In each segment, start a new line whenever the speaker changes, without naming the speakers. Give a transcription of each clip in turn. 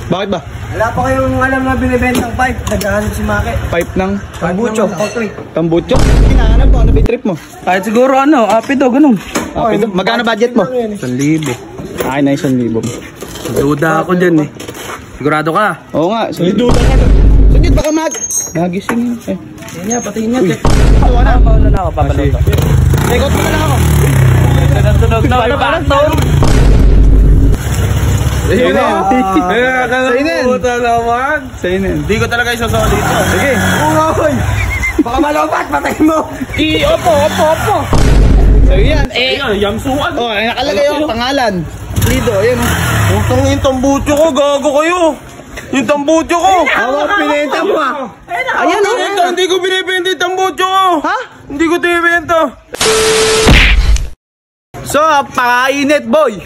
Bakit ba?
Wala pa kayong alam na binibentang pipe. Naghahanap si Maki.
Pipe ng
Tambucho.
tambucho? Hinahanap mo, ano ba yung trip mo?
Kahit siguro ano, apido, ganun.
Magkano budget mo?
1,000.
Ay, na 1,000.
Duda ako dyan eh. Sigurado ka?
Oo nga. Duda ka. Sugit, baka nagising yun.
Yan niya, patingin niya.
Tawa na.
Paula na ako, papaluto.
Ikot mo na lang ako.
Tunog na yung bakto.
Sa'yo na yan. Sa'yo na yan.
Puta naman.
Sa'yo na yan.
Hindi ko talaga isasama dito.
Sige.
Uy! Baka malobat, patayin mo!
Opo.
Sa'yo yan.
Yamsuan.
Oh, nakalagay yung pangalan. Lido, ayun.
Putang yung tambucho ko, gago kayo. Yung tambucho ko.
Hawak, pinenta mo ah.
Ayan o. Hindi ko binibenta yung tambucho ko.
Ha?
Hindi ko binibenta.
So, pakainit, boy.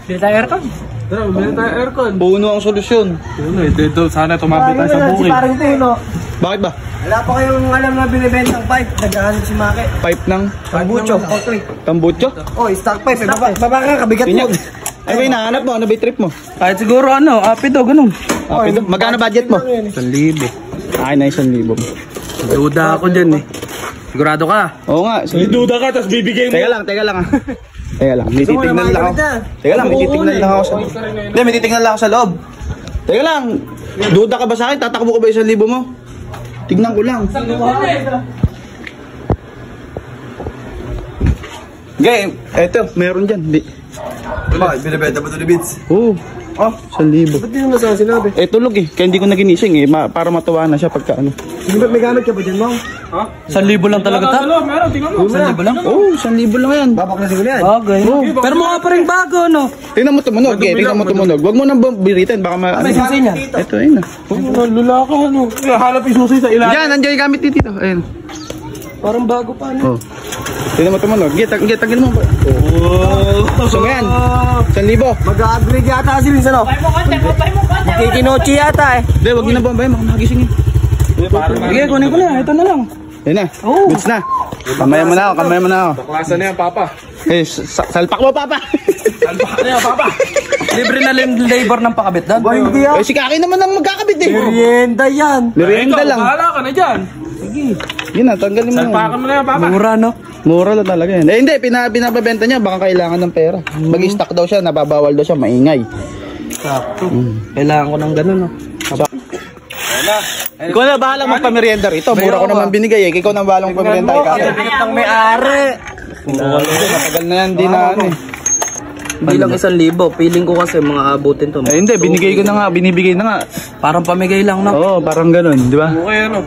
Bili tayo aircon. Tara, bili tayo aircon.
Puno ang solusyon.
Dito, sana tumabit tayo sa
Si
bukid.
parang Tino.
Bakit ba?
Wala pa kayong alam na binibentang pipe. Naghahanap si Maki.
Pipe ng
Tambucho.
tambucho?
Oh, stock pipe. Baba ka, kabigat mo.
Ay, ba hinahanap mo? Ano ba yung trip mo?
Kahit siguro ano, apido, ganun.
Magkano budget mo?
1,000.
Ay, na 1,000.
Duda ako dyan eh. Sigurado ka?
Oo nga.
Duda ka, tapos bibigay mo.
Teka lang ah. Teka lang, may titignan lang ako. Teka lang, may titignan lang ako sa... Hindi, may titignan lang ako sa loob. Teka lang, duda ka ba sa akin? Tatakbo ko ba 1,000 mo? Tignan ko lang. Okay, eto, meron dyan.
Bakit? Binibenta mo ito ni Vince?
Oo. Oh, 1,000.
Ba't di mo saan sinabi?
Eh, tulog eh. Kaya hindi ko naginising eh. Para matuwa na siya pagka ano.
May gamit ka ba dyan, Mang?
1,000 lang talaga ta? Meron, tingnan mo. 1,000 lang?
Oo, 1,000 lang yan.
Babaklasin ko na yan.
Bagay. Pero mukha pa rin bago, no?
Tingnan mo tumunog eh. Tingnan mo tumunog. Huwag mo nang biritin. Baka ma...
May susi niya.
Ito, ayun na.
Lula ka, ano? Hanap yung susi sa ilalim.
Diyan, nandiyan yung gamit dito. Ayun.
Parang bago pa, ano?
Oh. Tingnan mo tumunog. Tagil mo. So mo yan. 1,000.
Mag-a-upgrade yata si Vince, ano?
Makikinochi yata eh.
Hindi, huwag niyo na bombayin. Baka magising eh.
Sige, kunin ko na. Ito na lang.
Ayun na. Goods na. Kamaya mo na ako.
Baklasan na yan, Papa.
Eh, salpak mo, Papa.
Salpak na yan, Papa. Libre na labor ng pakabit doon.
Ba, hindi ah.
Eh, si Kaki naman ang magkakabit eh.
Merienda yan.
Merienda lang.
Bahala ka na dyan.
Yun na, tanggalin mo.
Salpakan mo na yan, Papa.
Mura, no?
Mura lang talaga yan. Eh, hindi. Pinababenta niya. Baka kailangan ng pera. Mag-stock daw siya. Nababawal daw siya. Maingay.
Sakto. Kailangan ko ng ganun, no?
Ikaw na bahalang magpamerienda rito. Mura ko naman binigay eh. Ikaw na bahalang magpamerienda kay Kaki.
Bigat ng may-ari.
Matagal na yan. Di na ano eh.
Hindi lang 1,000. Feeling ko kasi mga abutin to.
Eh, hindi. Binigay ko na nga. Binibigay na nga.
Parang pamigay lang, no?
Oo, parang ganun. Di ba?
Okay, ano?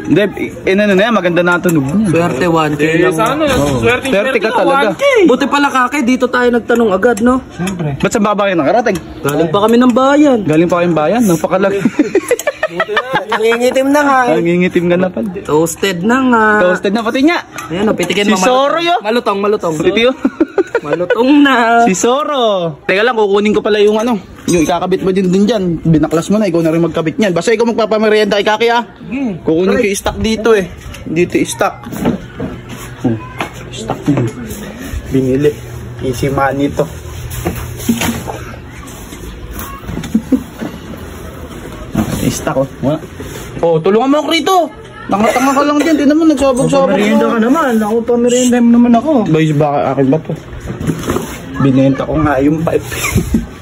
Hindi. Ano na yan. Maganda na tunog niya.
Swerte 1K lang.
Sana,
Swerte ka talaga.
Buti pala Kake, dito tayo nagtanong agad, no?
Ba't sa baba kayo nakarating?
Galing pa kami ng bayan.
Galing pa kayong bayan. Napakalag.
Nangingitim na nga.
Nangingitim ka na pala.
Toasted na nga.
Toasted na pati niya.
Ayan, pitikin
Si
mo.
Soro yun.
Malutong.
Titiyo.
Malutong na.
Si Soro. Teka lang, kukunin ko pala yung ano. Yung ikakabit mo din dyan. Binaklas mo na, ikaw na rin magkabit niyan. Basta ikaw magpapamerienda kay Kaki ah. Kukunin ko yung stock dito eh. Dito yung stock. Stock niyan. Binili. Easy money to. Stock oh. Wala. Oh, tulungan mo ako rito. Tanga-tanga ka lang dyan. Di naman nagsabog-sabog.
Merienda ka naman. Ako pa merienda mo naman ako.
Boys, baka akin ba to? Binenta ko nga yung pipe.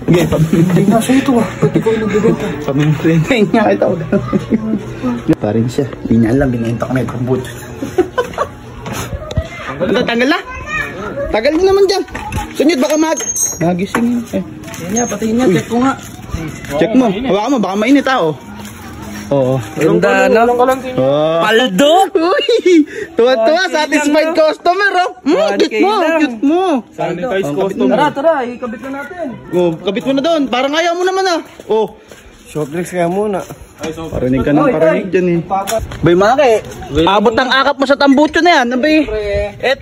Okay,
Hindi nga siya ito ah. Pati ko nagbibenta.
pamimprintay niya kita. Pa rin siya. Hindi niya alam. Binenta ko na yung kambut. Tanggal na. Tagal din naman dyan. Sunyod, baka nagising yun.
Yan niya, patingin niya. Check ko nga.
Check mo. Hawakan mo. Baka mainit ah oh. Oo.
Ganda na.
Oh.
Paldo!
Uy! Tuwa-tuwa. Satisfied customer oh. Cute mo. Cute mo.
Sanitize customer.
Tara, ikabit na natin.
Oh, kabit mo na doon. Parang ayaw mo naman ah. Oh.
Short drinks kaya muna.
Parinig ka ng parinig dyan eh. Bay Maki, abot ng akap mo sa tambucho na yan. Bay,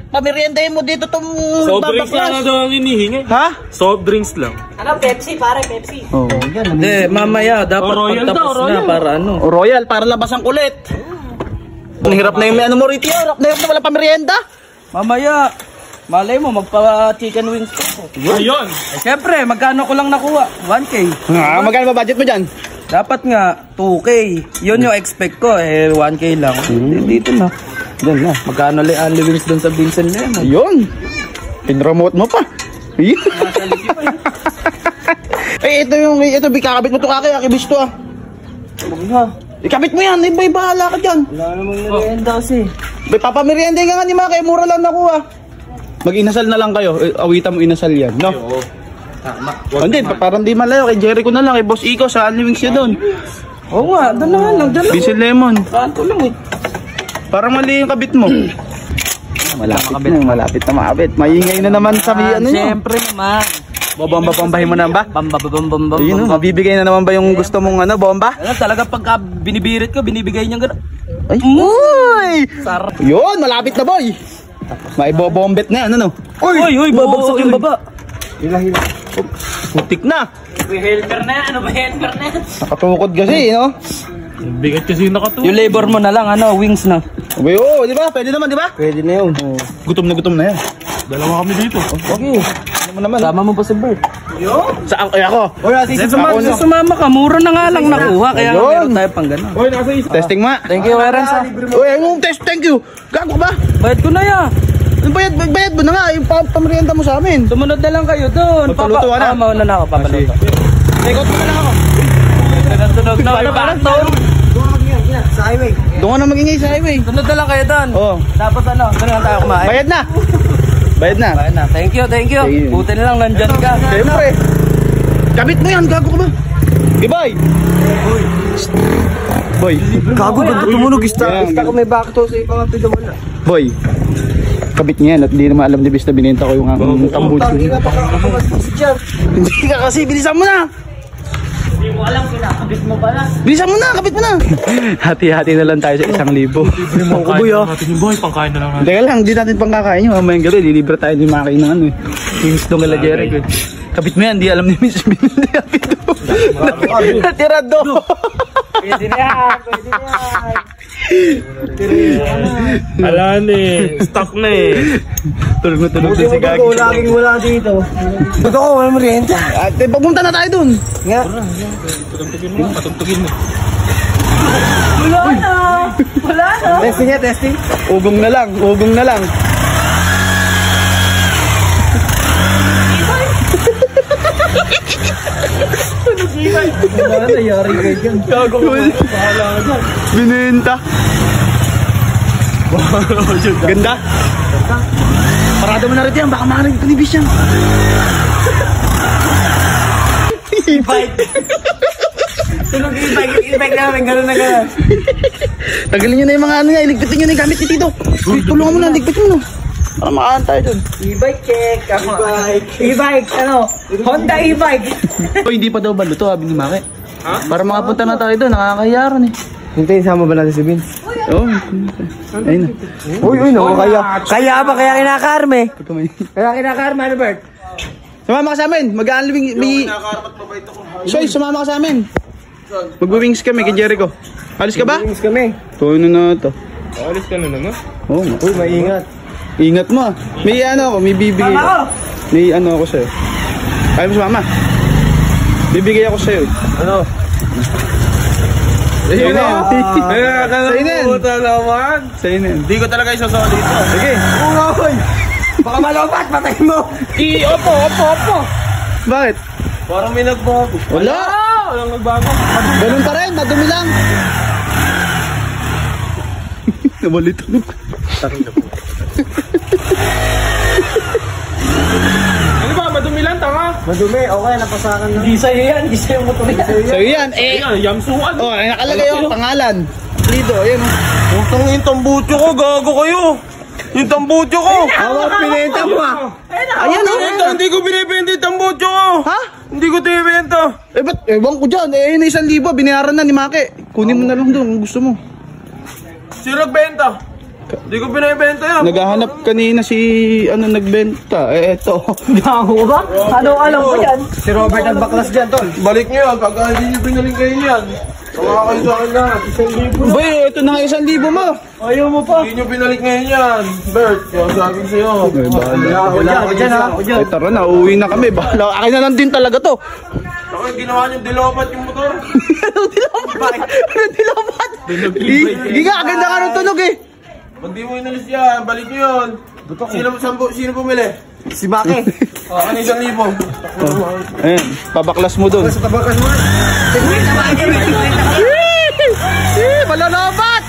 pameriendahin mo dito itong
Soft drinks lang na daw ang hinihingi.
Ha?
Soft drinks lang.
Ano, Pepsi, pare, Pepsi.
Oh.
Hindi, mamaya. Dapat
Royal
pagtapos
daw,
na
Royal.
para ano.
Royal, para labas ang kulit. Ang hirap na yung ano mo rito. Hirap na wala pamerienda.
Mamaya.
Malay mo, magpa-chicken wings ko.
Ayun.
Eh, syempre, magkano ko lang nakuha? 1K.
Magkano ba budget mo dyan?
Dapat nga, 2K. Yun yung expect ko. 1K lang. Dito na. Diyan na. Magkano li wings doon sa Vincent na yan?
Ayun. Pinromote mo pa. Ito, kakabit mo to kakaya, kibis to ah.
Huwag na.
Ikabit mo yan, iba'y bahala ka dyan.
Wala namang merienda kasi.
May papamerienda nga ni Maki, mura lang nakuha. Mag-inasal na lang kayo, awitan mo inasal yan, no? Oo. Tama. Hindi, parang di malayo, kay Jericho na lang, kay Boss Iko, sa Only Wings yun doon.
Oo nga, doon na lang, doon lang.
Vincent Lemon.
Kanto lang eh.
Parang mali yung kabit mo. Malapit na makabit. Maingay na naman sa ano nyo.
Siyempre naman.
Babambahin mo na ba?
Bamba.
Ayun, mabibigay na naman ba yung gusto mong bomba?
Ano, talaga pagka binibirit ko, binibigay niya gano'n.
Ay, uy!
Sarap.
Yun, malapit na boy. May bobombet na yan, ano?
Uy, babagsak yung baba.
Hila. Putik na.
May helper na yan. Ano ba helper na yan?
Nakatukod kasi, no?
Bigat kasi yung nakatuwa.
Yung labor mo na lang, wings na.
Abay, oo, di ba? Pwede naman, di ba?
Pwede na yun.
Gutom na yan.
Dalawa kami dito.
Okay. Sama mo pa si Bert.
Saan kaya ako?
Sumama ka, mura na nga lang nakuha. Kaya meron tayo pang gano'n.
Testing ma.
Thank you, Aaron.
Uy, anong test? Thank you. Gago ka ba?
Bayad ko na yan.
Bayad mo na nga. Yung pamerienda mo sa amin.
Sumunod na lang kayo doon.
Papaluto ka na?
Mauna na ako, papaluto.
Ikot mo na lang ako.
Tunog na ako. Parang to. Sa highway.
Doon ka na magingay sa highway.
Sunod na lang kayo doon.
Oo.
Tapos doon na tayo kumain.
Bayad na. Bayad na.
Thank you. Buti na lang nandyan ka.
Siyempre. Kabit mo yan. Gago ka ba? Goodbye. Boy.
Gago, ganda tumunog.
Yan.
Ko may back to sa ipangapid mo na.
Boy. Kabit niya yan at di naman alam ni Bis na binenta ko yung tambucho. Hindi ka kasi. Bilisan mo na.
Hindi mo alam, kinakabit mo pala.
Bilisan mo na. Kabit mo na. Hati-hati na lang tayo sa 1,000.
Pangkain na natin yung boy. Pangkain na lang natin.
Teka lang, di natin pangkakain yun. Mamayang gabi, lilibre tayo ni Maki ng ano eh. Kings dong ala Jericho. Kapit mo yan, di alam ni Miss Binili. Natirado.
Pwede na yan.
Alaan eh. Stuck na eh.
Tulog si Gagi.
Laging wala dito. Buto ko, wala merienda.
At pagpunta na tayo dun.
Nga.
Patugtugin mo.
Wala na.
Testing.
Ugong na lang.
Wala na, yari kayo dyan.
Binenta. Ganda. Parado mo na rin yan, baka makarinig ka ni Bis yan.
Tunog e-bike namin. Gano'n na gano'n.
Tagalin nyo na yung mga ano niya, iligpitin nyo na yung gamit ni Tito. Tulungan mo na, ligpitin mo na. Para makaan tayo dun.
E-bike check. E-bike. Honda e-bike.
O, hindi pa daw ba luto, sabi ni Maki. Para makapunta na tayo doon, nakakayaran eh.
Hintayin, sama ba natin si Vince?
Oo. Ayun na.
Uy, no, kaya kinakarme. Kaya kinakarme, ano Bert?
Sumama ka sa amin. Mag-aanlawing. Soy, sumama ka sa amin. Mag-wings kami kay Jericho. Alis ka ba?
Wings kami.
Tuno na ito.
Alis ka na naman.
Oo.
Uy, maingat.
Ingat mo ah. May ano ako, may bibigay. May ano ako sa'yo. Kaya mo sumama. Bibigay ako sa'yo.
Ano?
Sa'yo na yan. Sa'yo na yan. Sa'yo na yan.
Hindi ko talaga isasama dito.
Sige.
Uy! Baka malobat, patay mo!
Opo.
Bakit?
Parang may nagbago.
Wala.
Walang nagbago.
Ganun pa rin. Madumi lang. Nabalitunog.
Ano ba? Madumi lang, tanga.
Madumi, okay, napasakan na.
Di sa'yo yan. Di sa'yo motor yan.
Sa'yo yan.
Ayan, yamsuan.
Oh, nakalagay yung pangalan. Lido, ayun.
Putang yung tambucho ko, gago kayo. Yung tambucho ko.
Awak, pinenta mo ah!
Ayan oh.
Hindi ko binibenta yung tambucho ko.
Ha?
Hindi ko tinibenta.
Eh, ba't? Ewan ko dyan. Eh, yun 1,000. Binayaran na ni Maki. Kunin mo na lang doon kung gusto mo.
Sino nagbenta? Hindi ko binibenta yan.
Naghahanap kanina si, nagbenta. Eh, eto.
Gago ba? Ano alam ko yan?
Si Robert ang baklas dyan, tol.
Balik nyo yan, pagka hindi nyo binaling kayo yan. Tawa kayo sa akin na. 1,000.
Boy, ito na nga 1,000 mo.
Ayaw mo pa.
Hindi nyo binalik ngayon yan. Bert, kaya sabi ko sa'yo.
Wala ako dyan ha.
Ay, tara na, uuwi na kami. Bahala, akin na lang din talaga to.
Ako yung ginawa nyo dilopat yung motor.
Anong dilopat? Anong dilopat? Hindi nga, aganda ka ng tunog eh.
Pag di mo inalis yan, balik nyo yun. Sino bumili?
Si Maki.
Ano 1,000?
Ayan, pabaklas mo dun.
Sa tabakan mo.
Malalabat!